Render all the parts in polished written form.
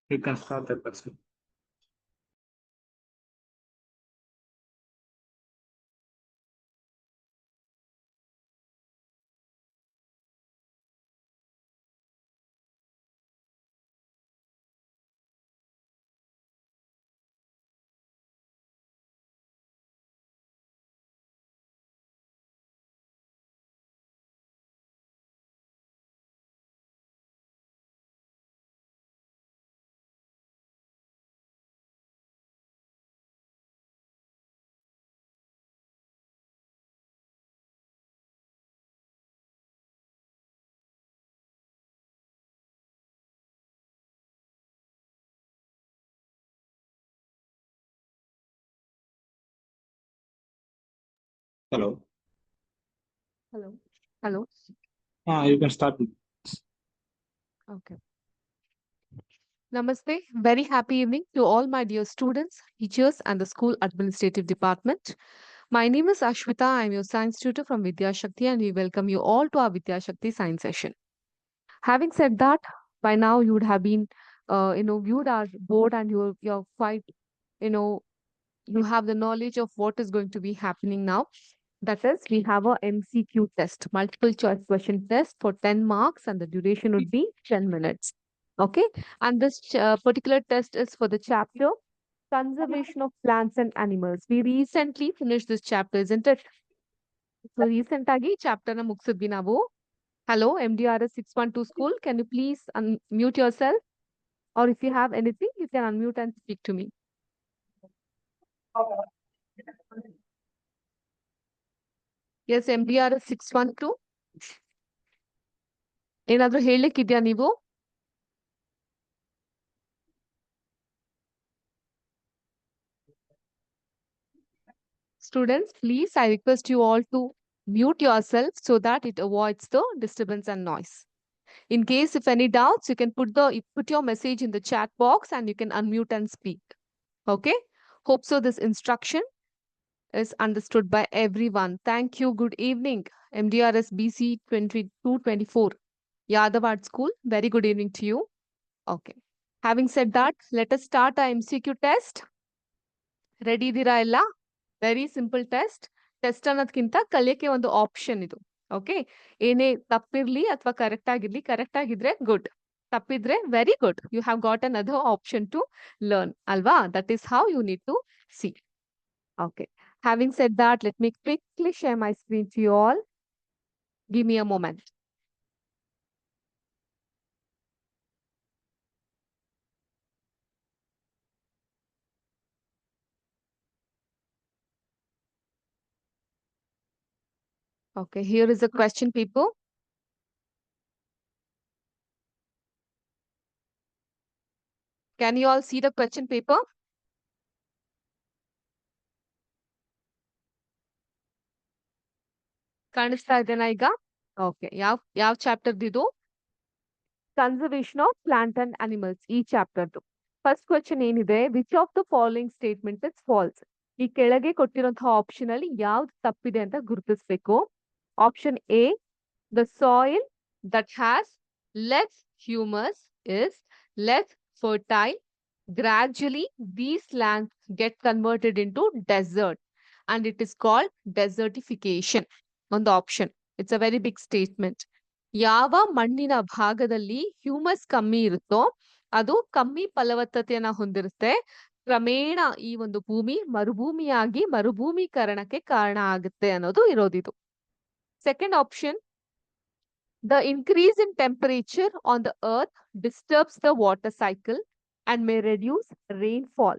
You can start the question. Hello. Hello. Hello. You can start. Okay. Namaste. Very happy evening to all my dear students, teachers, and the school administrative department. My name is Ashwita. I am your science tutor from Vidya Shakti, and we welcome you all to our Vidya Shakti science session. Having said that, by now you would have been, viewed our board, and you're quite, you know, you have the knowledge of what is going to be happening now. That is, we have a MCQ test, multiple choice question test for 10 marks, and the duration would be 10 minutes. Okay. And this particular test is for the chapter Conservation of Plants and Animals. We recently finished this chapter, isn't it? So, recent agi chapter na ಮುಗಿಸಿದ್ವಿ ನಾವು. Hello, MDRS 612 school. Can you please unmute yourself? Or if you have anything, you can unmute and speak to me. Yes, MDRS 612. ಏನಾದ್ರೂ ಹೇಳಲಿಕ್ಕಿದ್ಯಾ ನೀವು? Students, please, I request you all to mute yourself so that it avoids the disturbance and noise. In case if any doubts, you can put your message in the chat box and you can unmute and speak. Okay? Hope so this instruction is understood by everyone. Thank you. Good evening. MDRS BC 2224 Yadavad School. Very good evening to you. Okay. Having said that, let us start our MCQ test. Ready ಇದೀರಾ ಎಲ್ಲ? Very simple test ಅನ್ನೋದಕ್ಕಿಂತ ಕಲಿಯಕ್ಕೆ ಒಂದು option ಇದು. Okay, ಏನೇ ತಪ್ಪಿರ್ಲಿ ಅಥವಾ correct ಆಗಿದ್ರೆ good, ತಪ್ಪಿದ್ರೆ very good, you have got another option to learn ಅಲ್ವಾ? That is how you need to see. Okay, having said that, let me quickly share my screen to you all. Give me a moment. Okay, here is a question, people. Can you all see the question paper? ಕಾಣಿಸ್ತಾ ಇದೆನಾ ಈಗ? Okay, ಯಾವ chapter ಇದು? Conservation of plant and animals, ಈ ಚಾಪ್ಟರ್ದು first question ಏನಿದೆ, which of the following statement is false? ಈ ಕೆಳಗೆ ಕೊಟ್ಟಿರುವಂತಹ ಆಪ್ಷನ್ ಅಲ್ಲಿ ಯಾವ್ದು ತಪ್ಪಿದೆ ಅಂತ ಗುರುತಿಸಬೇಕು. Option A, the soil that has less humus is less fertile. Gradually, these lands get converted into desert and it is called desertification. On the option, it's a very big statement. ಯಾವ ಮಣ್ಣಿನ ಭಾಗದಲ್ಲಿ humus ಕಮ್ಮಿ ಇರುತ್ತೋ ಅದು ಕಮ್ಮಿ ಫಲವತ್ತತೆಯನ್ನ ಹೊಂದಿರುತ್ತೆ. ಕ್ರಮೇಣ ಈ ಒಂದು ಭೂಮಿ ಮರುಭೂಮಿಯಾಗಿ ಮರುಭೂಮೀಕರಣಕ್ಕೆ ಕಾರಣ ಆಗುತ್ತೆ ಅನ್ನೋದು ಇರೋದಿದು. Second option, the increase in temperature on the earth disturbs the water cycle and may reduce rainfall.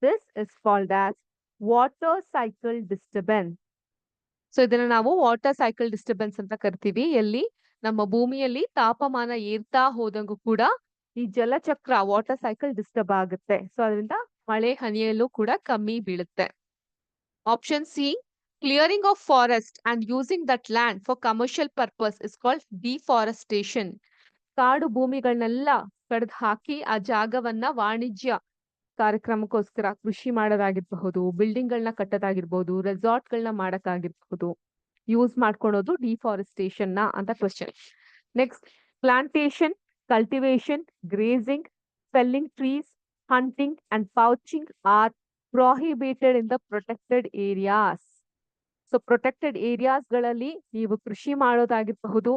This is called as water cycle disturbance. So ಇದನ್ನ ನಾವು ವಾಟರ್ ಸೈಕಲ್ ಡಿಸ್ಟರ್ಬೆನ್ಸ್ ಅಂತ ಕರಿತೀವಿ. ಎಲ್ಲಿ ನಮ್ಮ ಭೂಮಿಯಲ್ಲಿ ತಾಪಮಾನ ಏರ್ತಾ ಹೋದಂಗೂ ಕೂಡ ಈ ಜಲಚಕ್ರ ವಾಟರ್ ಸೈಕಲ್ ಡಿಸ್ಟರ್ಬ್ ಆಗುತ್ತೆ. ಸೊ ಅದರಿಂದ ಮಳೆ ಹನಿಯಲ್ಲೂ ಕೂಡ ಕಮ್ಮಿ ಬೀಳುತ್ತೆ. Option C, clearing of forest and using that land for commercial purpose is called deforestation. ಕಾಡು ಭೂಮಿಗಳನ್ನೆಲ್ಲ ಕಡ್ದು ಹಾಕಿ ಆ ಜಾಗವನ್ನ ವಾಣಿಜ್ಯ ಕಾರ್ಯಕ್ರಮಕ್ಕೋಸ್ಕರ ಕೃಷಿ ಮಾಡೋದಾಗಿರ್ಬಹುದು, ಬಿಲ್ಡಿಂಗ್ ಗಳನ್ನ ಕಟ್ಟೋದಾಗಿರ್ಬಹುದು, ರೆಸಾರ್ಟ್ ಗಳನ್ನ ಮಾಡಕ್ಕಾಗಿರ್ಬಹುದು, ಯೂಸ್ ಮಾಡ್ಕೊಳೋದು ಡಿಫಾರೆಸ್ಟೇಷನ್ ನ ಅಂತ question. Next, plantation, cultivation, grazing, felling trees, hunting, and poaching are prohibited in the protected areas. So protected ಏರಿಯಾಸ್ಗಳಲ್ಲಿ ನೀವು ಕೃಷಿ ಮಾಡೋದಾಗಿರಬಹುದು,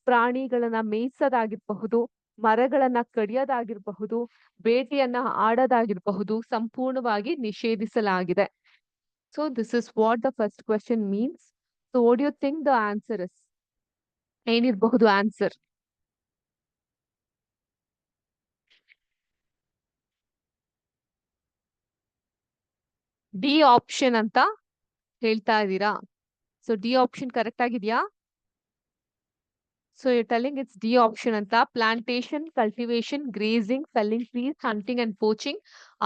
ಪ್ರಾಣಿಗಳನ್ನ ಮೇಯಿಸೋದಾಗಿರಬಹುದು, ಮರಗಳನ್ನ ಕಡಿಯೋದಾಗಿರಬಹುದು, ಬೇಟೆಯನ್ನ ಆಡೋದಾಗಿರಬಹುದು, ಸಂಪೂರ್ಣವಾಗಿ ನಿಷೇಧಿಸಲಾಗಿದೆ. So this is what the first question means. So what you think the answer is? ಏನಿರಬಹುದು answer? D option ಅಂತ ಹೇಳ್ತಾ ಇದ್ದೀರಾ. ಸೊ ಡಿ ಆಪ್ಷನ್ ಕರೆಕ್ಟ್ ಆಗಿದೆಯಾ? So you're telling it's D option anta. Plantation, cultivation, grazing, felling trees, hunting and poaching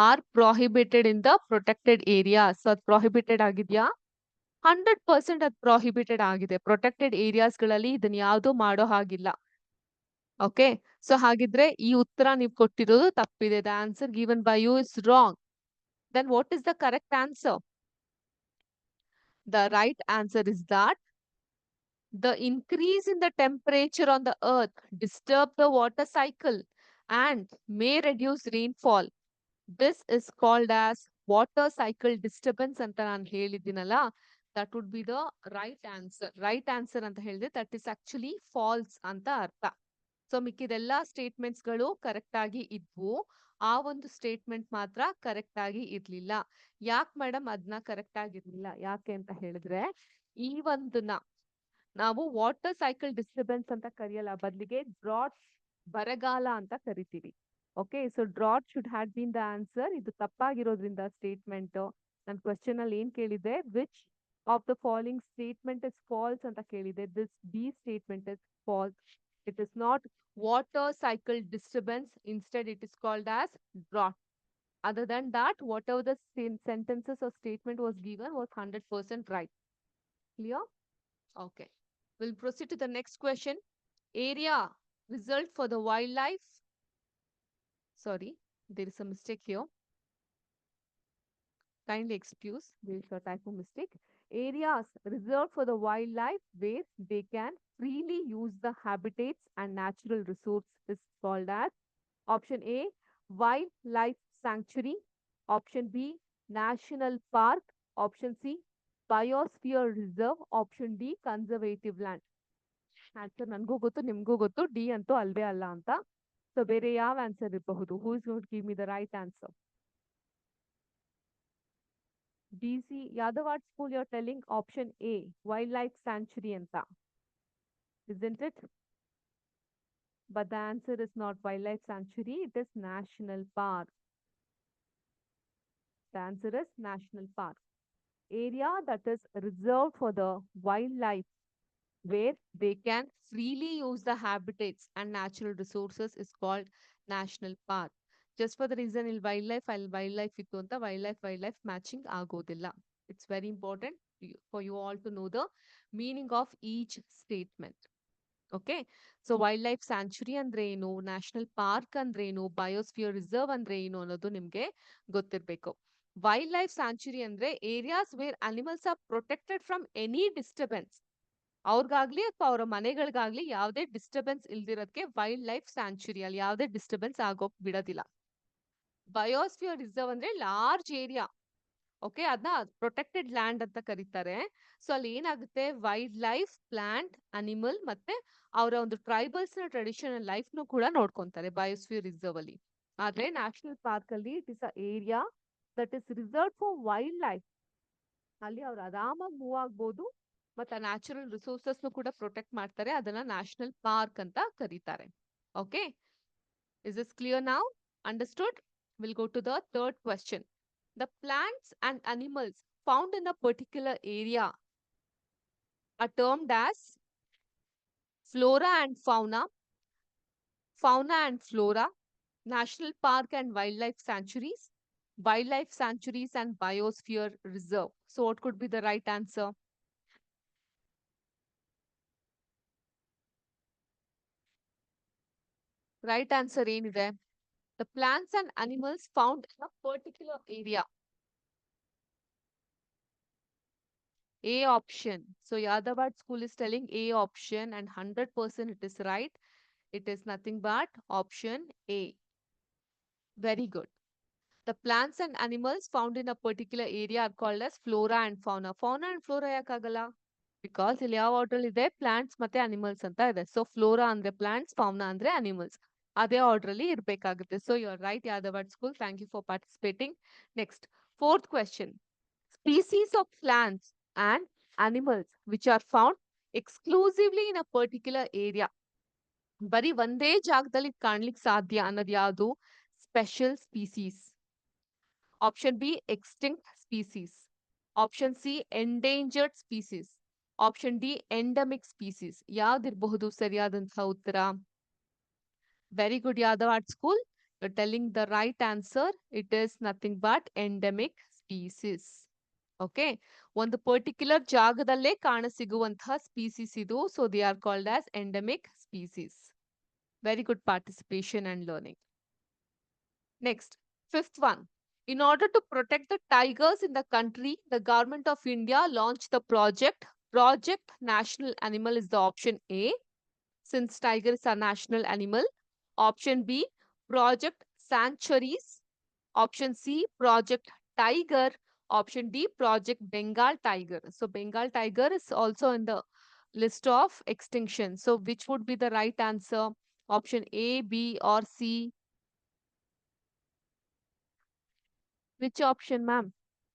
are prohibited in the protected area. So ಅದು prohibited ಆಗಿದ್ಯಾ? 100% ಅದು prohibited ಆಗಿದೆ. Protected areas ಗಳಲ್ಲಿ ಇದನ್ನ ಯಾವುದು ಮಾಡೋ ಹಾಗಿಲ್ಲ. ಓಕೆ, ಸೊ ಹಾಗಿದ್ರೆ ಈ ಉತ್ತರ ನೀವು ಕೊಟ್ಟಿರೋದು ತಪ್ಪಿದೆ. The answer given by you is wrong. Then what is the correct answer? The right answer is that the increase in the temperature on the earth disturb the water cycle and may reduce rainfall. This is called as water cycle disturbance ಅಂತ ನಾನು ಹೇಳಿದ್ದೀನಲ್ಲ. That would be the right answer. Right answer ಅಂತ ಹೇಳಿದ್ರೆ that is actually false ಅಂತ ಅರ್ಥ. So ಮಿಕ್ಕಿದೆಲ್ಲ statements ಗಳು correct ಆಗಿ ಇದ್ವು, ಆ ಒಂದು ಸ್ಟೇಟ್ಮೆಂಟ್ ಮಾತ್ರ ಕರೆಕ್ಟ್ ಆಗಿ ಇರ್ಲಿಲ್ಲ. ಯಾಕೆ ಮೇಡಮ್ ಅದನ್ನ ಕರೆಕ್ಟ್ ಆಗಿರ್ಲಿಲ್ಲ? ಯಾಕೆ ಅಂತ ಹೇಳಿದ್ರೆ ಈ ಒಂದನ್ನ ನಾವು ವಾಟರ್ ಸೈಕಲ್ ಡಿಸ್ಟರ್ಬೆನ್ಸ್ ಅಂತ ಕರೆಯಲ್ಲ, ಬದಲಿಗೆ ಡ್ರಾಟ್, ಬರಗಾಲ ಅಂತ ಕರಿತೀವಿ. Okay, so drought should had been the answer. ಇದು ತಪ್ಪಾಗಿರೋದ್ರಿಂದ ಸ್ಟೇಟ್ಮೆಂಟ್ ನನ್ನ ಕ್ವಶನ್ ಅಲ್ಲಿ ಏನ್ ಕೇಳಿದೆ, which of the following statement is false ಅಂತ ಕೇಳಿದೆ. This B statement is false. It is not water cycle disturbance, instead it is called as drought. Other than that, whatever the sentences or statement was given was 100% right. Clear? Okay, we'll proceed to the next question. Area result for the wildlife. Sorry, there is a mistake here. Kindly excuse, there is a typo mistake. Areas reserved for the wildlife where they can freely use the habitats and natural resources is called as option A, wildlife sanctuary, option B, national park, option C, biosphere reserve, option D, conservative land. Answer ನನಗೂ ಗೊತ್ತು, ನಿಮ್ಗೂ ಗೊತ್ತು, D ಅಂತೂ ಅಲ್ವೇ ಅಲ್ಲ ಅಂತ. So ಬೇರೆ ಯಾವ ಆನ್ಸರ್ ಇರಬಹುದು? Who is going to give me the right answer? DC Yadawad School, you're telling option A, wildlife sanctuary anta, isn't it? But the answer is not wildlife sanctuary, it is national park. The answer is national park. Area that is reserved for the wildlife where they can freely use the habitats and natural resources is called national park. Just for the reason il wildlife ittu anta wildlife matching agodilla. It's very important for you all to know the meaning of each statement. Okay, so wildlife sanctuary ಅಂದ್ರೆ ಏನು, national park ಅಂದ್ರೆ ಏನು, biosphere reserve ಅಂದ್ರೆ ಏನು ಅನ್ನೋದು ನಿಮ್ಗೆ ಗೊತ್ತಿರ್ಬೇಕು. Wildlife sanctuary ಅಂದ್ರೆ areas where animals are protected from any disturbance. ಅವ್ರಿಗಾಗ್ಲಿ ಅಥವಾ ಅವರ ಮನೆಗಳಿಗಾಗ್ಲಿ ಯಾವುದೇ ಡಿಸ್ಟರ್ಬೆನ್ಸ್ ಇಲ್ದಿರೋದಕ್ಕೆ ವೈಲ್ಡ್ ಲೈಫ್ ಸ್ಯಾಂಚುರಿ, ಅಲ್ಲಿ ಯಾವುದೇ ಡಿಸ್ಟರ್ಬೆನ್ಸ್ ಆಗೋಕ್ ಬಿಡೋದಿಲ್ಲ. ಬಯೋಸ್ಫಿಯರ್ ರಿಸರ್ವ್ ಅಂದ್ರೆ ಲಾರ್ಜ್ ಏರಿಯಾ. ಓಕೆ, ಅದನ್ನ ಪ್ರೊಟೆಕ್ಟೆಡ್ ಲ್ಯಾಂಡ್ ಅಂತ ಕರೀತಾರೆ. ಸೊ ಅಲ್ಲಿ ಏನಾಗುತ್ತೆ, ವೈಲ್ಡ್ ಲೈಫ್, ಪ್ಲಾಂಟ್, ಅನಿಮಲ್ ಮತ್ತೆ ಅವರ ಒಂದು ಟ್ರೈಬಲ್ಸ್ ನ ಟ್ರೆಡಿಷನಲ್ ಲೈಫ್ ನು ಕೂಡ ನೋಡ್ಕೊಂತಾರೆ ಬಯೋಸ್ಫಿಯರ್ ರಿಸರ್ವ್ ಅಲ್ಲಿ. ಆದ್ರೆ ನ್ಯಾಷನಲ್ ಪಾರ್ಕ್ ಅಲ್ಲಿ it is a area that is reserve for wild life. ಅಲ್ಲಿ ಅವ್ರು ಆರಾಮಾಗಿ ಮೂವ್ ಆಗ್ಬೋದು ಮತ್ತೆ ನ್ಯಾಚುರಲ್ ರಿಸೋರ್ಸಸ್ ಕೂಡ ಪ್ರೊಟೆಕ್ಟ್ ಮಾಡ್ತಾರೆ. ಅದನ್ನ ನ್ಯಾಷನಲ್ ಪಾರ್ಕ್ ಅಂತ ಕರೀತಾರೆ. Okay, is this clear now? Understood? Will go to the third question. The plants and animals found in a particular area are termed as flora and fauna, fauna and flora, national park and wildlife sanctuaries and biosphere reserve. So what could be the right answer? Right answer ಏನಿದೆ? The plants and animals found in a particular area. A option. So Yadavad School is telling A option and 100% it is right. It is nothing but option A. Very good. The plants and animals found in a particular area are called as flora and fauna. Fauna and flora ಯಾಕಾಗಲ್ಲ? Because ಇಲ್ಲಿ ಯಾವ order ಇದೆ plants ಮತ್ತೆ animals ಅಂತ ಇದೆ. So flora ಅಂದ್ರೆ plants, fauna ಅಂದ್ರೆ animals. ಅದೇ order ಅಲ್ಲಿ ಇರ್ಬೇಕಾಗುತ್ತೆ. So you are right, Yadavad school. Thank you for participating. Next, fourth question. Species of plants and animals which are found exclusively in a particular area. ಬರೀ ಒಂದೇ ಜಾಗದಲ್ಲಿ ಕಾಣ್ಲಿಕ್ಕೆ ಸಾಧ್ಯ ಅನ್ನೋದು ಯಾವುದು? Special species. Option B extinct species. Option C endangered species. Option D endemic species. ಯಾವ್ದಿರಬಹುದು ಸರಿಯಾದಂತಹ ಉತ್ತರ? Very good, Yadav art school. You're telling the right answer. It is nothing but endemic species. Okay, ಒಂದು ಪರ್ಟಿಕ್ಯುಲರ್ ಜಾಗದಲ್ಲೇ ಕಾಣಸಿಗುವಂತಹ species ಇದು. So they are called as endemic species. Very good participation and learning. Next, fifth one. In order to protect the tigers in the country, the government of India launched the Project National Animal is the option A, since tiger is a national animal. Option B, Project Sanctuaries. Option C, Project Tiger. Option D, Project Bengal Tiger. So Bengal Tiger is also in the list of extinction. So which would be the right answer? Option A, B or C? Which option, ma'am?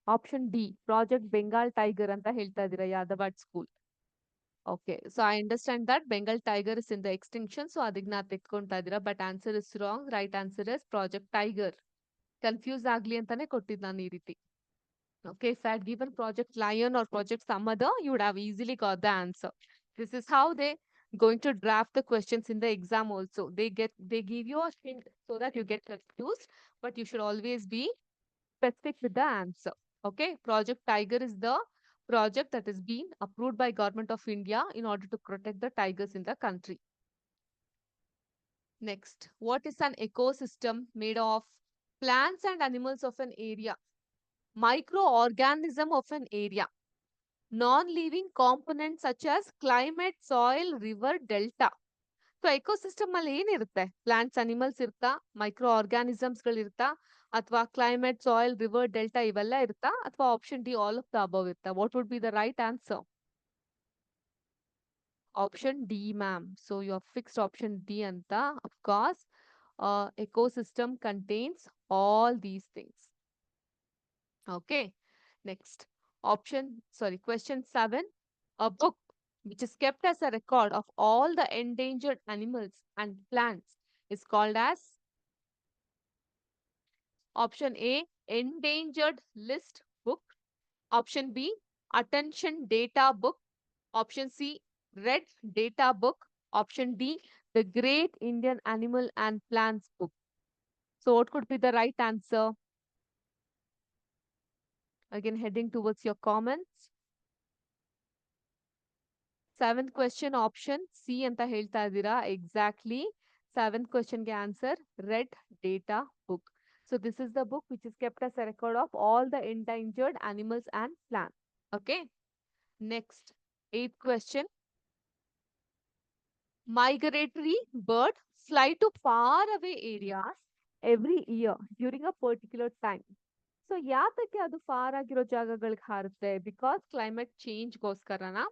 Option D, Project Bengal Tiger ಅಂತ ಹೇಳ್ತಾ ಇದ್ದೀರಾ Yadwad school. Okay, so I understand that Bengal tiger is in the extinction. So ಅದನ್ನ ತೆಕ್ಕೊಂತಾ ಇದ್ದೀರಾ, but answer is wrong. Right answer is project tiger. Confuse ಆಗ್ಲಿ ಅಂತಾನೆ ಕೊಟ್ಟಿದ್ದು ನಾನು ಈ ರೀತಿ. Okay, if I had given Project Lion or Project some other, you would have easily got the answer. This is how they going to draft the questions in the exam also. They give you a hint so that you get confused, but you should always be specific with the answer. Okay, Project Tiger is the project that is being approved by Government of India in order to protect the tigers in the country. Next, what is an ecosystem? Made of plants and animals of an area, microorganism of an area, non-living components such as climate, soil, river, delta. So ecosystem ಅಲ್ಲಿ ಏನಿರುತ್ತೆ? Plants, animals ಇರ್ತಾ, microorganisms ಗಳಿರ್ತಾ, ಅಥವಾ climate, soil, river, delta ಇವೆಲ್ಲ ಇರ್ತಾ, ಅಥವಾ option D all of the above ಇರ್ತಾ? What would be the right answer? Option D, ma'am. So you are fixed option D ಅಂತ. Of course ecosystem contains all these things. Okay, next question 7. A book which is kept as a record of all the endangered animals and plants is called as? Option A, endangered list book. Option B, attention data book. Option C, red data book. Option D, the great Indian animal and plants book. So what could be the right answer? Again, heading towards your comments. 7th question option C ಅಂತ ಹೇಳ್ತಾ ಇದ್ದೀರಾ. Exactly. 7th question ಗೆ answer red data book. So this is the book which is kept as a record of all the endangered animals and plants. Okay. Next, 8th question. Migratory bird fly to far away areas every year during a particular time. So ಯಾತಕ್ಕೆ ಅದು for ಆಗಿರೋ ಜಾಗಗಳಿಗೆ ಹಾರುತ್ತೆ? Because climate ಚೇಂಜ್ಗೋಸ್ಕರನಾ,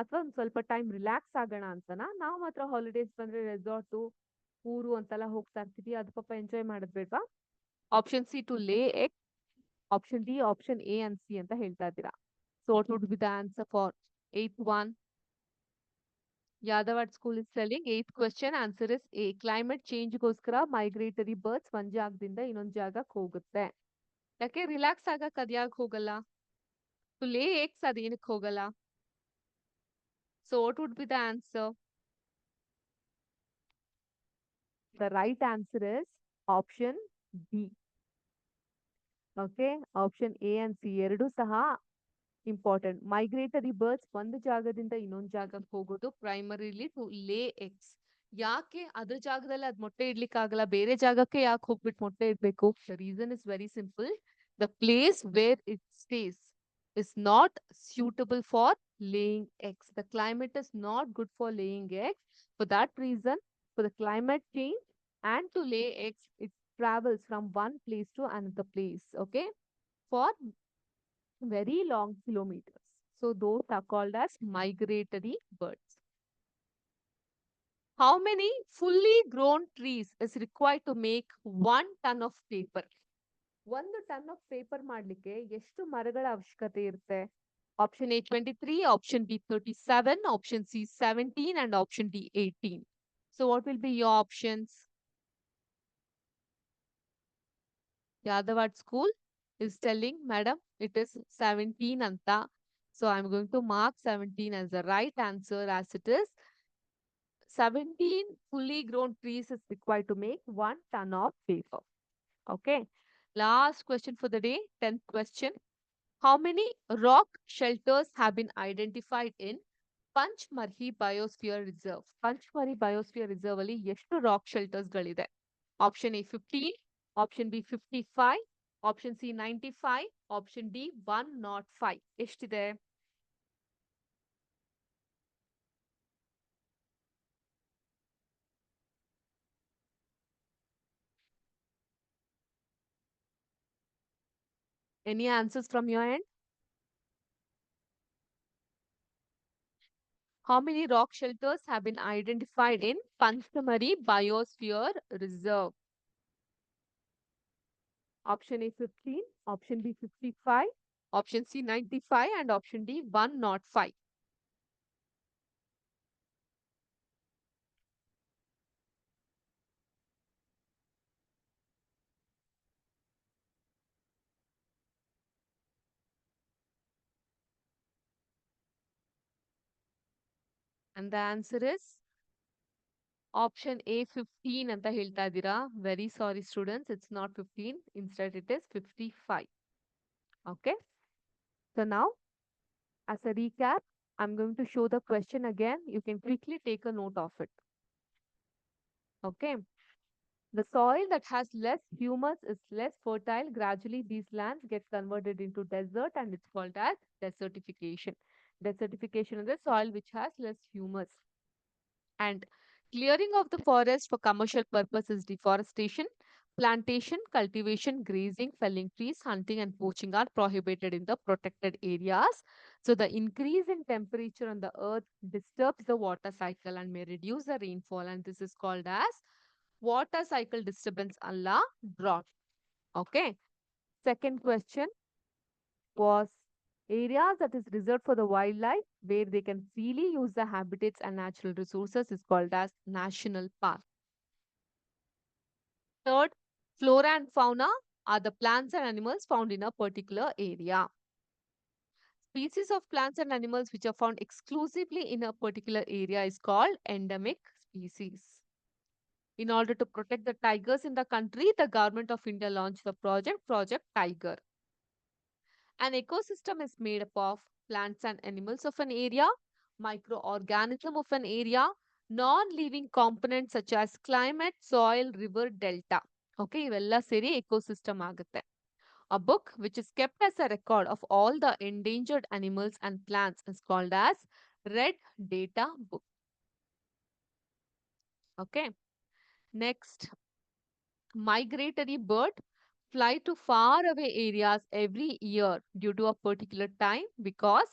ಅಥವಾ ಒಂದು ಸ್ವಲ್ಪ time relax ಆಗೋಣ ಅಂತನಾ? ನಾವು ಮಾತ್ರ ಹಾಲಿಡೇಸ್ ಬಂದ್ರೆ ರೆಸಾರ್ಟು, ಊರು ಅಂತೆಲ್ಲ ಹೋಗ್ತಾ ಇರ್ತೀವಿ, ಅದು ಪಾಪ ಎಂಜಾಯ್ ಮಾಡೋದ್ ಬೇಡ್ವಾ? Option C, to lay egg. Option D, option A and C ಅಂತ ಹೇಳ್ತಾ ಇದ್ದೀರಾ. So what would be the answer for 8th one? Yadavad school is telling 8th question answer is A. Climate ಚೇಂಜ್ಗೋಸ್ಕರ ಮೈಗ್ರೇಟರಿ ಬರ್ಡ್ಸ್ ಒಂದ್ ಜಾಗದಿಂದ ಇನ್ನೊಂದ್ ಜಾಗಕ್ಕೆ ಹೋಗುತ್ತೆ. ಯಾಕೆ ರಿಲ್ಯಾಕ್ಸ್ ಆಗಕ್ ಅದ್ಯಾಗ ಹೋಗಲ್ಲ? ಟು ಲೇ ಎಗ್ಸ್ ಅದೇನಕ್ಕೆ ಹೋಗಲ್ಲ? So what would be the answer? The right answer is option B. Okay, option A and C ಎರಡು ಸಹ ಇಂಪಾರ್ಟೆಂಟ್. ಮೈಗ್ರೇಟರಿ ಬರ್ಡ್ಸ್ ಒಂದು ಜಾಗದಿಂದ ಇನ್ನೊಂದು ಜಾಗಕ್ಕೆ ಹೋಗೋದು ಪ್ರೈಮರಿಲಿ ಟು ಲೇ ಎಗ್ಸ್. ಯಾಕೆ ಅದ್ರ ಜಾಗದಲ್ಲಿ ಅದ್ ಮೊಟ್ಟೆ ಇಡ್ಲಿಕ್ಕೆ ಆಗಲ್ಲ, ಬೇರೆ ಜಾಗಕ್ಕೆ ಯಾಕೆ ಹೋಗ್ಬಿಟ್ಟು ಮೊಟ್ಟೆ ಇಡ್ಬೇಕು? The reason is very simple. The place where it stays is not suitable for laying eggs. The climate is not good for laying eggs. For that reason, for the climate change and to lay eggs, it travels from one place to another place, okay, for very long kilometers. So those are called as migratory birds. How many fully grown trees is required to make 1 ton of paper? 1 ton of paper ಮಾಡ್ಲಿಕ್ಕೆ ಎಷ್ಟು ಮರಗಳ ಅವಶ್ಯಕತೆ ಇರುತ್ತೆ? Option A 23, option B 37, option C 17, and option D 18. So what will be your options? Yadavad School is telling, Madam, it is 17 anta. So I'm going to mark 17 as the right answer, as it is 17 fully grown trees is required to make 1 ton of paper. Okay. Last question for the day, 10th question. How many rock shelters have been identified in Panchmarhi Biosphere Reserve? Panchmarhi Biosphere Reserve ಅಲ್ಲಿ ಎಷ್ಟು rock shelters ಗಳಿದೆ? Option A 15, option B 55, option C 95, option D 105. ಎಷ್ಟಿದೆ? Any answers from your end? How many rock shelters have been identified in Panchamari Biosphere Reserve? Option A 15, option B 55, option C 95, and option D 105. And the answer is option A 15 ಅಂತ ಹೇಳ್ತಾ ಇದ್ದೀರಾ. Very sorry students, it's not 15. Instead it is 55. Okay. So now, as a recap, I'm going to show the question again. You can quickly take a note of it. Okay. The soil that has less humus is less fertile. Gradually, these lands get converted into desert, and it's called as desertification. Desertification is the soil which has less humus. And clearing of the forest for commercial purpose is deforestation. Plantation, cultivation, grazing, felling trees, hunting, and poaching are prohibited in the protected areas. So, the increase in temperature on the earth disturbs the water cycle and may reduce the rainfall, and this is called as water cycle disturbance Allah drought. Okay. Second question was areas that is reserved for the wildlife where they can freely use the habitats and natural resources is called as national park. Third, flora and fauna are the plants and animals found in a particular area. Species of plants and animals which are found exclusively in a particular area is called endemic species. In order to protect the tigers in the country, the government of India launched the Project Tiger. An ecosystem is made up of plants and animals of an area, microorganism of an area, non-living components such as climate, soil, river, delta. Okay, ಇವೆಲ್ಲ ಸೇರಿ ecosystem ಆಗುತ್ತೆ. A book which is kept as a record of all the endangered animals and plants is called as Red Data Book. Okay. Next, migratory bird fly to far away areas every year due to a particular time because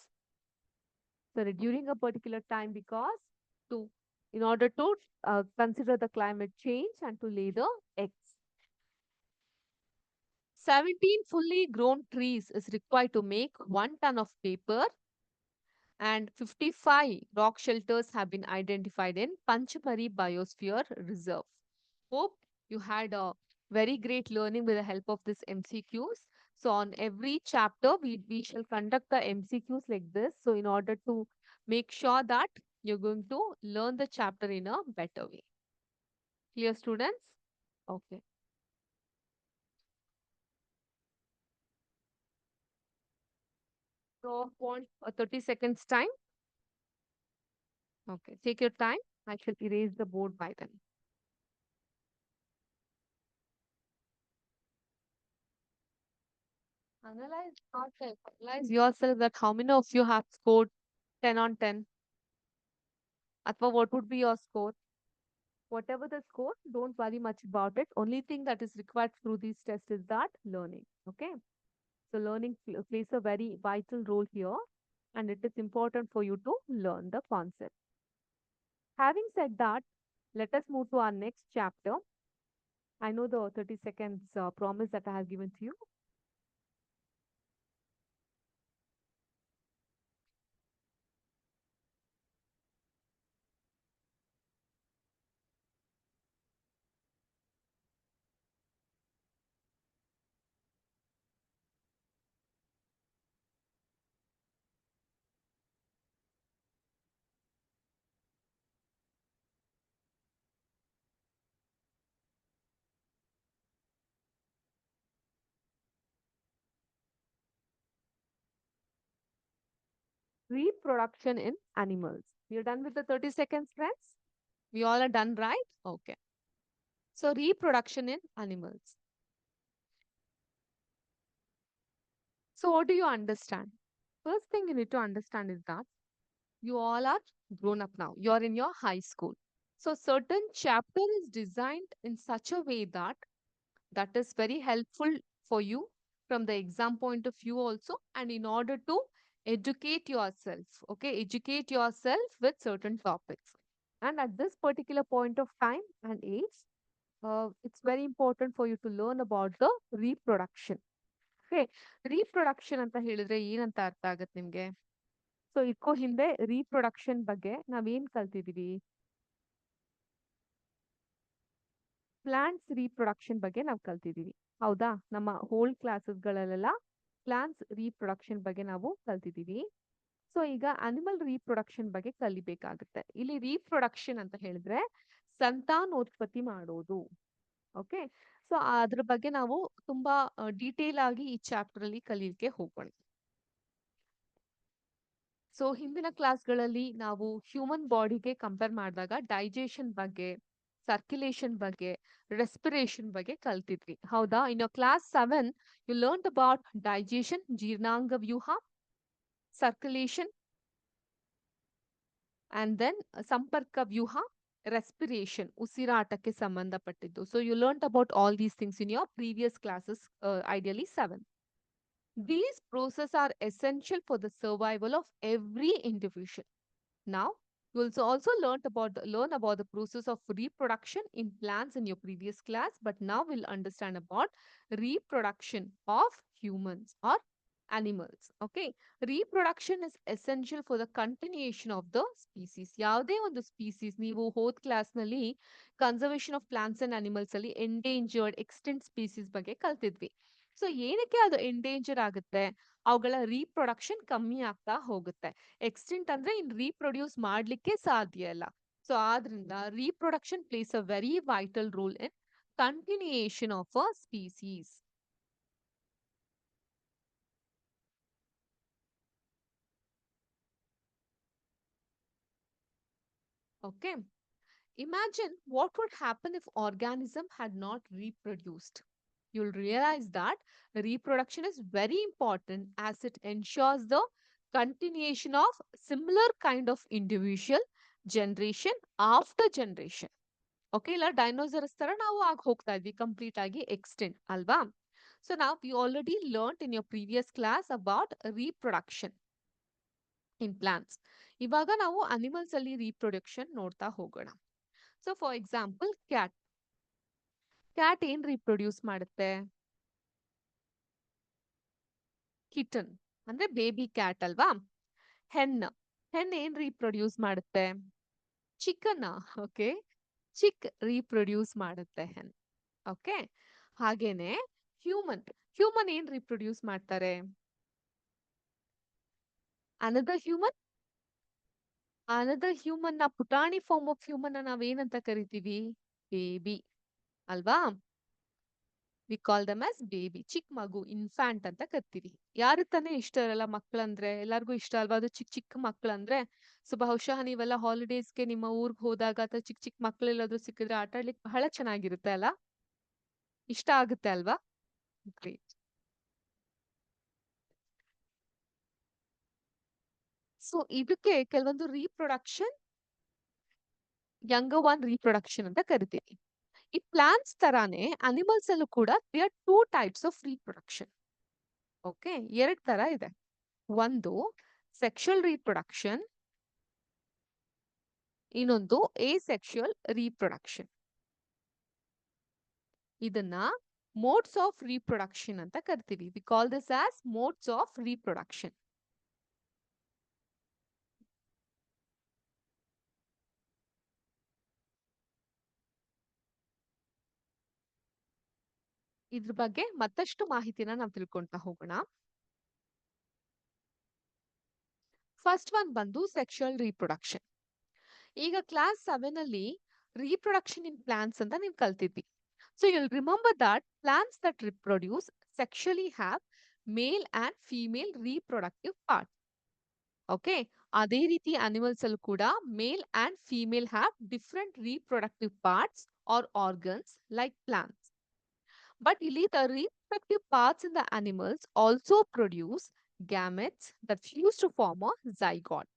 during a particular time because to in order to consider the climate change and to lay the eggs. 17 fully grown trees is required to make 1 ton of paper, and 55 rock shelters have been identified in Panchamari Biosphere Reserve. Hope you had a very great learning with the help of this MCQs. So on every chapter, we shall conduct the MCQs like this. So in order to make sure that you're going to learn the chapter in a better way. Clear, students? Okay. So want 30 seconds time. Okay, take your time. I shall erase the board by then. Analyze yourself. Analyze yourself that how many of you have scored 10 on 10. Atwa, what would be your score? Whatever the score, don't worry much about it. Only thing that is required through these tests is that learning. Okay. So learning plays a very vital role here, and it is important for you to learn the concept. Having said that, let us move to our next chapter. I know the 30 seconds promise that I have given to you. Reproduction in animals. You're done with the 30 seconds, friends? We all are done, right? Okay. So reproduction in animals. So what do you understand? First thing you need to understand is that you all are grown up now. You're in your high school. So certain chapter is designed in such a way that that is very helpful for you from the exam point of view also, and in order to educate yourself. Okay, educate yourself with certain topics. And at this particular point of time and age, it's very important for you to learn about the reproduction. Okay, reproduction ಅಂತ ಹೇಳಿದ್ರೆ ಏನಂತ ಅರ್ಥ ಆಗತ್ತೆ ನಿಮ್ಗೆ? So ಇದಕ್ಕೂ ಹಿಂದೆ reproduction ಬಗ್ಗೆ ನಾವೇನ್ ಕಲ್ತಿದೀವಿ? ಪ್ಲಾಂಟ್ಸ್ reproduction ಬಗ್ಗೆ ನಾವು ಕಲ್ತಿದೀವಿ. ಹೌದಾ? ನಮ್ಮ ಹೋಲ್ ಕ್ಲಾಸಸ್ಗಳಲ್ಲೆಲ್ಲ ಪ್ಲಾಂಟ್ಸ್ reproduction ಬಗ್ಗೆ ನಾವು ಕಲ್ತಿದೀವಿ. ಸೊ ಈಗ ಅನಿಮಲ್ reproduction ಬಗ್ಗೆ ಕಲಿಬೇಕಾಗುತ್ತೆ. ಇಲ್ಲಿ reproduction ಅಂತ ಹೇಳಿದ್ರೆ ಸಂತಾನೋತ್ಪತ್ತಿ ಮಾಡೋದು. ಓಕೆ, ಸೊ ಅದ್ರ ಬಗ್ಗೆ ನಾವು ತುಂಬಾ ಡೀಟೇಲ್ ಆಗಿ ಈ ಚಾಪ್ಟರ್ ಅಲ್ಲಿ ಕಲಿಯಲಿಕ್ಕೆ ಹೋಗೋಣ. ಸೊ ಹಿಂದಿನ ಕ್ಲಾಸ್ಗಳಲ್ಲಿ ನಾವು ಹ್ಯೂಮನ್ ಬಾಡಿಗೆ ಕಂಪೇರ್ ಮಾಡಿದಾಗ ಡೈಜೆಷನ್ ಬಗ್ಗೆ, ಸರ್ಕ್ಯುಲೇಷನ್ ಬಗ್ಗೆ, ರೆಸ್ಪಿರೇಷನ್ ಬಗ್ಗೆ ಕಲ್ತಿದ್ವಿ. ಹೌದಾ? In class 7 you learn about digestion, ಜೀರ್ಣಾಂಗ ವ್ಯೂಹ, ಸರ್ಕ್ಯುಲೇಷನ್, and then ಸಂಪರ್ಕ ವ್ಯೂಹ, respiration, ಉಸಿರಾಟಕ್ಕೆ ಸಂಬಂಧಪಟ್ಟಿದ್ದು. So you learnt about all these things in your previous classes, ideally 7. These processes are essential for the survival of every individual. Now, you also learn about the process of reproduction in plants in your previous class, but now we'll understand about reproduction of humans or animals. Okay, reproduction is essential for the continuation of the species. ಯಾವುದೇ ಒಂದು species ನೀವು ಹೋದ್ class ನಲ್ಲಿ conservation of plants and animals ಅಲ್ಲಿ endangered extent species ಬಗ್ಗೆ ಕಲ್ತಿದ್ವಿ. So ಏನಕ್ಕೆ ಅದು endanger ಆಗುತ್ತೆ? ಅವುಗಳ ರೀಪ್ರೊಡಕ್ಷನ್ ಕಮ್ಮಿ ಆಗ್ತಾ ಹೋಗುತ್ತೆ. ಎಕ್ಸ್ಟೆಂಟ್ ಅಂದ್ರೆ ಇನ್ ರೀಪ್ರೊಡ್ಯೂಸ್ ಮಾಡ್ಲಿಕ್ಕೆ ಸಾಧ್ಯ ಇಲ್ಲ. ಸೊ ಆದ್ರಿಂದ reproduction place a very vital role in continuation of a species. Okay. Imagine what would happen if organism had not reproduced. You'll realize that reproduction is very important as it ensures the continuation of similar kind of individual generation after generation. Okay, ಇಲ್ಲ dinosaurs ತರ ನಾವು ಆಗ ಹೋಗ್ತಾ ಇದ್ವಿ, complete ಆಗಿ extent ಅಲ್ವಾ? So ನಾವು you already learn in your previous class about reproduction in plants. ಇವಾಗ ನಾವು ಅನಿಮಲ್ಸ್ ಅಲ್ಲಿ ರೀಪ್ರೊಡಕ್ಷನ್ ನೋಡ್ತಾ ಹೋಗೋಣ. So for example cat. Cat ಏನ್ ರೀಪ್ರೊಡ್ಯೂಸ್ ಮಾಡುತ್ತೆ? ಕಿಟನ್ ಅಂದ್ರೆ ಬೇಬಿ ಕ್ಯಾಟ್ ಅಲ್ವಾ? ಹೆನ್ ಹೆನ್ ಏನ್ ರೀಪ್ರೊಡ್ಯೂಸ್ ಮಾಡುತ್ತೆ? ಚಿಕನ್. ಓಕೆ, ಚಿಕ್ ರೀಪ್ರೊಡ್ಯೂಸ್ ಮಾಡುತ್ತೆ ಹೆನ್. ಓಕೆ, ಹಾಗೇನೆ ಹ್ಯೂಮನ್ ಹ್ಯೂಮನ್ ಏನ್ ರೀಪ್ರೊಡ್ಯೂಸ್ ಮಾಡ್ತಾರೆ? ಅನದರ್ ಹ್ಯೂಮನ್ ನ ಪುಟಾಣಿ ಫಾರ್ಮ್ ಆಫ್ ಹ್ಯೂಮನ್ ನಾವೇನಂತ ಕರಿತೀವಿ? ಬೇಬಿ ಅಲ್ವಾ? We call them as baby, ಚಿಕ್ಕ ಮಗು, ಇನ್ಫ್ಯಾಂಟ್ ಅಂತ ಕರಿತೀವಿ. ಯಾರು ತಾನೇ ಇಷ್ಟ ಇರಲ್ಲ ಮಕ್ಕಳಂದ್ರೆ? ಎಲ್ಲರಿಗೂ ಇಷ್ಟ ಅಲ್ವಾ ಅದು ಚಿಕ್ಕ ಚಿಕ್ಕ ಮಕ್ಕಳಂದ್ರೆ? ಸೊ ಬಹುಶಃ ನೀವೆಲ್ಲ ಹಾಲಿಡೇಸ್ಗೆ ನಿಮ್ಮ ಊರ್ಗ್ ಹೋದಾಗ ಅಥವಾ ಚಿಕ್ಕ ಚಿಕ್ಕ ಮಕ್ಕಳೆಲ್ಲಾದ್ರೂ ಸಿಕ್ಕಿದ್ರೆ ಆಟ ಆಡ್ಲಿಕ್ಕೆ ಬಹಳ ಚೆನ್ನಾಗಿರುತ್ತೆ ಅಲ್ಲ? ಇಷ್ಟ ಆಗುತ್ತೆ ಅಲ್ವಾ? ಗ್ರೇಟ್. ಸೊ ಇದಕ್ಕೆ ಕೆಲವೊಂದು ರೀಪ್ರೊಡಕ್ಷನ್ ಯಂಗರ್ ಒನ್ ರೀಪ್ರೊಡಕ್ಷನ್ ಅಂತ ಕರಿತೀವಿ. ಈ ಪ್ಲಾಂಟ್ಸ್ ತರಾನೇ ಅನಿಮಲ್ಸ್ ಅಲ್ಲೂ ಕೂಡ there are two types of reproduction. Okay, ಎರಡ್ ತರ ಇದೆ. ಒಂದು ಸೆಕ್ಷುವಲ್ ರೀಪ್ರೊಡಕ್ಷನ್, ಇನ್ನೊಂದು asexual reproduction. ಇದನ್ನ ಮೋಡ್ಸ್ ಆಫ್ ರೀಪ್ರೊಡಕ್ಷನ್ ಅಂತ ಕರಿತೀವಿ. We call this as modes of reproduction. ಇದ್ರ ಬಗ್ಗೆ ಮತ್ತಷ್ಟು ಮಾಹಿತಿನ ನಾವು ತಿಳ್ಕೊಂತಾ ಹೋಗೋಣ. ಫಸ್ಟ್ ಒನ್ ಬಂದು ಸೆಕ್ಷುವಲ್ ರೀಪ್ರೊಡಕ್ಷನ್. ಈಗ ಕ್ಲಾಸ್ 7 ಅಲ್ಲಿ ರೀಪ್ರೊಡಕ್ಷನ್ ಇನ್ ಪ್ಲಾಂಟ್ಸ್ ಅಂತ ನೀವು ಕಲ್ತಿದ್ವಿ. So you'll remember that plants that reproduce sexually have male and female reproductive part. Okay, ಅದೇ ರೀತಿ ಅನಿಮಲ್ಸ್ ಅಲ್ಲೂ ಕೂಡ ಮೇಲ್ and female have different reproductive parts R organs like plants. But ಇಲ್ಲಿ the reproductive parts in the animals also produce gametes that fuse to form a zygote.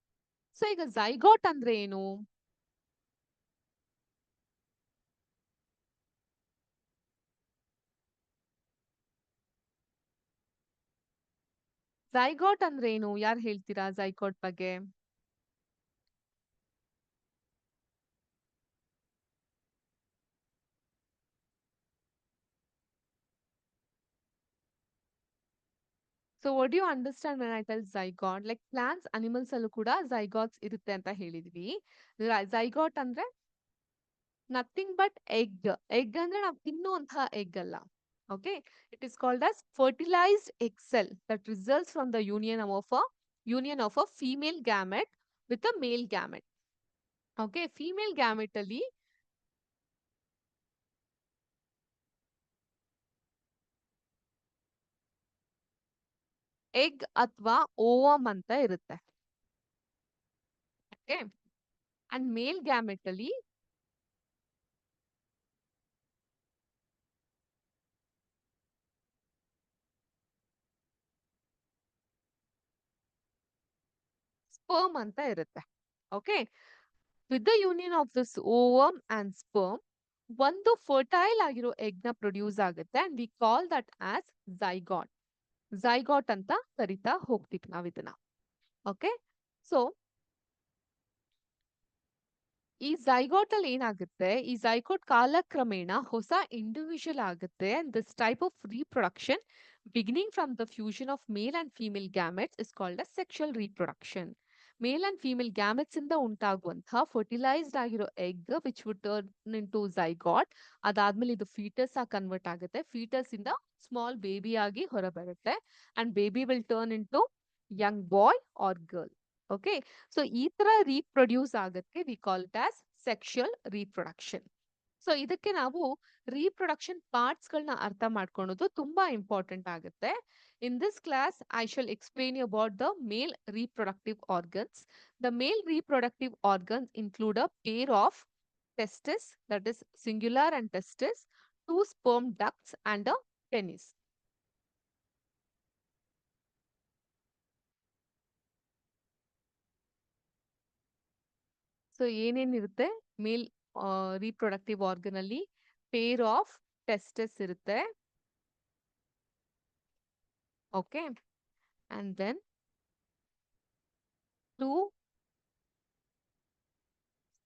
So ಈಗ zygote ಅಂದ್ರೆ ಏನು? zygote ಅಂದ್ರೆ ಏನು? ಯಾರು ಹೇಳ್ತೀರಾ zygote ಬಗ್ಗೆ? So what do you understand when I tell zygote? Like plants, animals ಅಲ್ಲೂ ಕೂಡ zygotes ಇರುತ್ತೆ ಅಂತ ಹೇಳಿದ್ವಿ. zygote ಅಂದ್ರೆ ನಥಿಂಗ್ ಬಟ್ ಎಗ್. ಎಗ್ ಅಂದ್ರೆ ನಾವು ತಿನ್ನುವಂತಹ ಎಗ್ ಅಲ್ಲ. Okay, it is called as fertilised egg cell that results from the union of a female gamete with a male gamete. Okay, female gamete ಅಲ್ಲಿ egg ಅಥವಾ ovum ಅಂತ ಇರುತ್ತೆ. Okay, and male gamete ಅಲ್ಲಿ sperm ಅಂತ ಇರುತ್ತೆ. Okay, with the union of this ovum and sperm ಒಂದು fertile ಆಗಿರೋ egg ನ ಪ್ರೊಡ್ಯೂಸ್ ಆಗುತ್ತೆ and we call that as zygote. zygote ಅಂತ ಕರಿತಾ ಹೋಗ್ತೀವಿ ನಾವ್ ಇದನ್ನ. ಓಕೆ, ಸೊ ಈ zygote ಅಲ್ಲಿ ಏನಾಗುತ್ತೆ, ಈ zygote ಕಾಲಕ್ರಮೇಣ ಹೊಸ ಇಂಡಿವಿಜುವಲ್ ಆಗುತ್ತೆ. And this type of reproduction beginning from the fusion of male and female gametes is called as sexual reproduction. Male and female gametes ಇಂದ ಉಂಟಾಗುವಂತಹ ಫರ್ಟಿಲೈಸ್ಡ್ ಆಗಿರೋ egg which would turn in to zygote. ಅದಾದ್ಮೇಲೆ ಇದು foetus ಆಗಿ convert ಆಗುತ್ತೆ. Foetus ಇಂದ small baby ಆಗಿ ಹೊರಬರುತ್ತೆ and baby will turn in to young boy or girl. Okay, so ಈ ತರ ರೀಪ್ರೊಡ್ಯೂಸ್ ಆಗಕ್ಕೆ we call it as sexual reproduction. So ಇದಕ್ಕೆ ನಾವು ರೀಪ್ರೊಡಕ್ಷನ್ ಪಾರ್ಟ್ಸ್ ಗಳನ್ನ ಅರ್ಥ ಮಾಡ್ಕೊಳ್ಳೋದು ತುಂಬಾ ಇಂಪಾರ್ಟೆಂಟ್ ಆಗುತ್ತೆ. In this class I shall explain you about the male reproductive organs. The male reproductive organs include a pair of testis, that is singular and testis, two sperm ducts and a penis. So ಏನೇನಿರುತ್ತೆ male reproductive organ ಅಲ್ಲಿ? Pair of testes ಇರುತ್ತೆ. Okay, and then two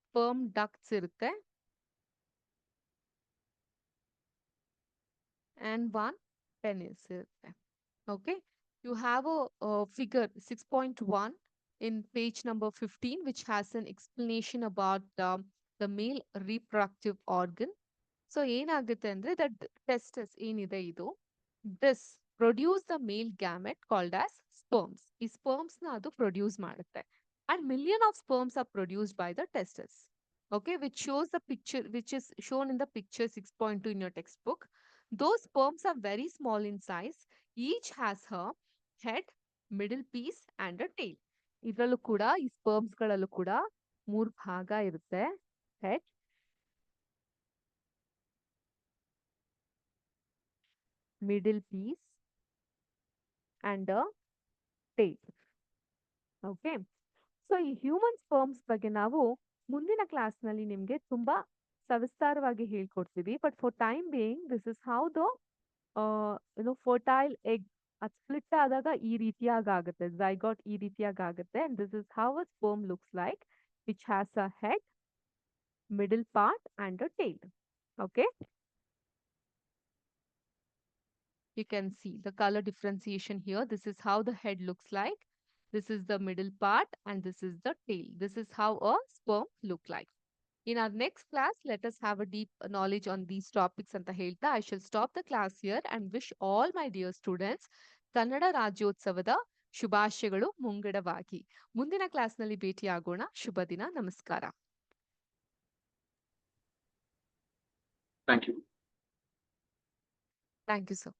sperm ducts ಇರುತ್ತೆ and one penis ಇರುತ್ತೆ. Okay, you have a figure 6.1 in page number 15 which has an explanation about the male reproductive organ. So ಏನಾಗುತ್ತೆ ಅಂದ್ರೆ that testes ಏನಿದೆ ಇದು this produce the male gamete called as sperms. ಈ sperms ನ ಅದು produce ಮಾಡುತ್ತೆ and million of sperms are produced by the testes. Okay, which shows the picture, which is shown in the picture 6.2 in your textbook. Those sperms are very small in size. Each has a head, middle piece and a tail. ಇದರಲ್ಲೂ ಕೂಡ ಈ sperms ಗಳಲ್ಲೂ ಕೂಡ ಮೂರು ಭಾಗ ಇರುತ್ತೆ. Head, middle piece and a tail. Okay, so ಈ human sperms ಬಗ್ಗೆ ನಾವು ಮುಂದಿನ ಕ್ಲಾಸ್ನಲ್ಲಿ ನಿಮ್ಗೆ ತುಂಬಾ ಸವಿಸ್ತಾರವಾಗಿ ಹೇಳ್ಕೊಡ್ತೀವಿ. But for time being this is how the fertile egg ಅದು ಸ್ಪ್ಲಿಟ್ ಆದಾಗ ಈ ರೀತಿಯಾಗಿ ಆಗುತ್ತೆ, ಝೈಗಾಟ್ ಈ ರೀತಿಯಾಗಿ ಆಗುತ್ತೆ. And this is how a sperm looks like, which has a head, middle part and a tail. Okay, you can see the color differentiation here. This is how the head looks like, this is the middle part, and this is the tail. This is how a sperm look like. In our next class, let us have a deep knowledge on these topics anta ಹೇಳ್ತಾ I shall stop the class here and wish all my dear students Kannada ರಾಜ್ಯೋತ್ಸವದ ಶುಭಾಶಯಗಳು ಮುಂಗಡವಾಗಿ. ಮುಂದಿನ ಕ್ಲಾಸ್ನಲ್ಲಿ ಭೇಟಿಯಾಗೋಣ. ಶುಭ ದಿನ. ನಮಸ್ಕಾರ. Thank you. Thank you, sir.